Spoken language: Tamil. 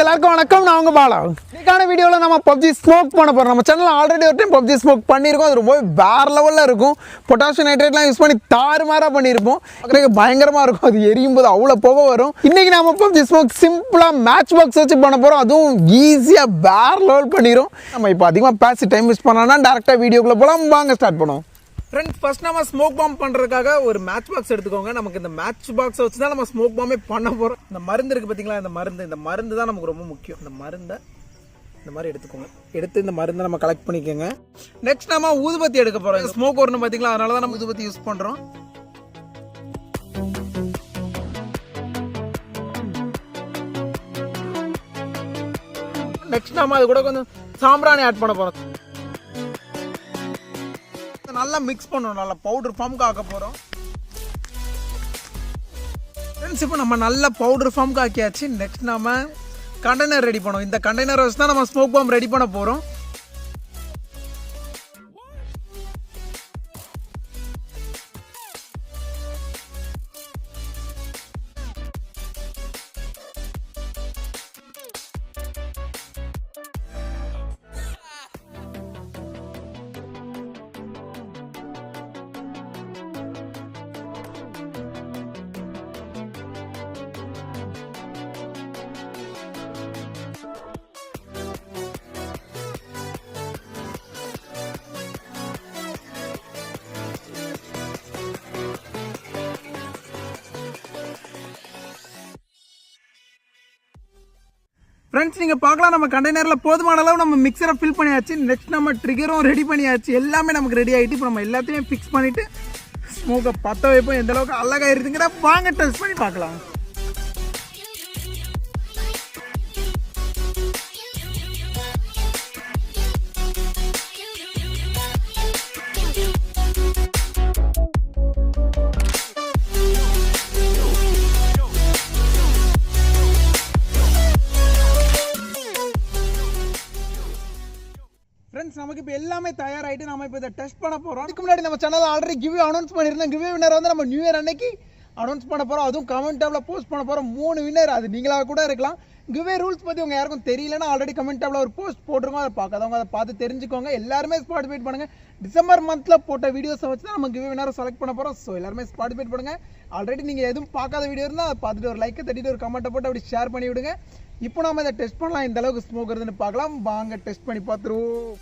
எல்லாருக்கும் வணக்கம். நான் உங்க பாலா. இன்னைக்கான வீடியோவில் நம்ம பப்ஜி ஸ்மோக் பண்ண போகிறோம். நம்ம சேனலில் ஆல்ரெடி ஒரு டைம் பப்ஜி ஸ்மோக் பண்ணியிருக்கோம். அது ரொம்ப வேறு லெவலில் இருக்கும். பொட்டாசியம் நைட்ரேட்லாம் யூஸ் பண்ணி தாறுமாறாக பண்ணியிருப்போம். அதுக்கு பயங்கரமாக இருக்கும். அது எரியும் போது அவ்வளோ புகை வரும். இன்றைக்கி நம்ம பப்ஜி ஸ்மோக் சிம்பிளாக மேட்ச் பாக்ஸ் வச்சு பண்ண போகிறோம். அதுவும் ஈஸியாக வேறு லெவல் பண்ணிடும். நம்ம இப்போ அதிகமாக பேசி டைம் வேஸ்ட் பண்ணோம்னா டேரெக்டாக வீடியோக்குள்ளே போகலாம். வாங்க ஸ்டார்ட் பண்ணுவோம். ஃப்ரெண்ட்ஸ், ஃபர்ஸ்ட் நம்ம ஸ்மோக் பாம் பண்ணுறதுக்காக ஒரு மேட்ச் பாக்ஸ் எடுத்துக்கோங்க. நமக்கு இந்த மேட்ச் பாக்ஸை வச்சு தான் நம்ம ஸ்மோக் பாம்பே பண்ண போகிறோம். இந்த மருந்து இருக்குது பார்த்தீங்களா, இந்த மருந்து தான் நமக்கு ரொம்ப முக்கியம். இந்த மருந்தை இந்த மாதிரி எடுத்துக்கோங்க. எடுத்து இந்த மருந்தை நம்ம கலெக்ட் பண்ணிக்கோங்க. நெக்ஸ்ட் நம்ம ஊதுபத்தி எடுக்க போகிறோம். ஸ்மோக் வரணும் பார்த்தீங்களா, அதனால தான் நம்ம ஊதுபத்தி யூஸ் பண்ணுறோம். நெக்ஸ்ட் நம்ம அது கூட கொஞ்சம் சாம்பிராணி ஆட் பண்ண போகிறோம். நல்லா மிக்ஸ் பண்ணணும். நல்லா பவுடர் ஃபார்முக்கு ஆக்க போகிறோம். ஃப்ரெண்ட்ஸ், இப்போ நம்ம நல்ல பவுடர் ஃபார்முக்கு ஆக்கியாச்சு. நெக்ஸ்ட் நம்ம கண்டெய்னர் ரெடி பண்ணுவோம். இந்த கண்டெய்னர் வச்சு தான் நம்ம ஸ்மோக் பாம் ரெடி பண்ண போகிறோம். ஃப்ரெண்ட்ஸ், நீங்கள் பார்க்கலாம் நம்ம கண்டெய்னரில் போதுமான அளவு நம்ம மிக்சரை ஃபில் பண்ணியாச்சு. நெக்ஸ்ட் நம்ம ட்ரிகரும் ரெடி பண்ணியாச்சு. எல்லாமே நமக்கு ரெடி ஆகிட்டு இப்போ நம்ம எல்லாத்தையும் ஃபிக்ஸ் பண்ணிவிட்டு ஸ்மோக்கை பற்ற வைப்போம். எந்த அளவுக்கு அழகாக இருக்குங்கிற வாங்க டெஸ்ட் பண்ணி பார்க்கலாம். ஃப்ரெண்ட்ஸ், நமக்கு இப்போ எல்லாமே தயாராகிட்டு நம்ம இப்போ இதை டெஸ்ட் பண்ண போகிறோம். அதுக்கு முன்னாடி நம்ம சேனலில் ஆல்ரெடி கிவ்வே அனௌன்ஸ் பண்ணியிருந்தோம். கிவ்வே வின்னர் வந்து நம்ம நியூ இயர் அன்னைக்கு அனௌன்ஸ் பண்ண போகிறோம். அதுவும் கமெண்ட் டேபில் போஸ்ட் பண்ண போகிறோம். 3 வின்னர். அது நீங்களாக கூட இருக்கலாம். கிவ்வே ரூல்ஸ் பற்றி உங்கள் யாருக்கும் தெரியலன்னா ஆல்ரெடி கமெண்ட் டேபில் ஒரு போஸ்ட் போட்டிருக்கோம். அதை பார்க்காதவங்க அதை பார்த்து தெரிஞ்சுக்கோங்க. எல்லாருமே பார்ட்டிசிபேட் பண்ணுங்கள். டிசம்பர் மந்தில் போட்ட வீடியோஸை வச்சு தான் நம்ம கிவ்வே வின்னரை செலக்ட் பண்ண போகிறோம். ஸோ எல்லாருமே பார்ட்டிசிபேட் பண்ணுங்கள். ஆல்ரெடி நீங்கள் எதுவும் பார்க்காத வீடியோ இருந்தால் அதை பார்த்துட்டு ஒரு லைக்கை தட்டிட்டு ஒரு கமெண்ட்டை போட்டு அப்படி ஷேர் பண்ணி விடுங்க. இப்போ நம்ம இதை டெஸ்ட் பண்ணலாம். இந்த அளவுக்கு ஸ்மோக் வருதுன்னு பார்க்கலாம். வாங்க டெஸ்ட் பண்ணி பார்த்துருவோம்.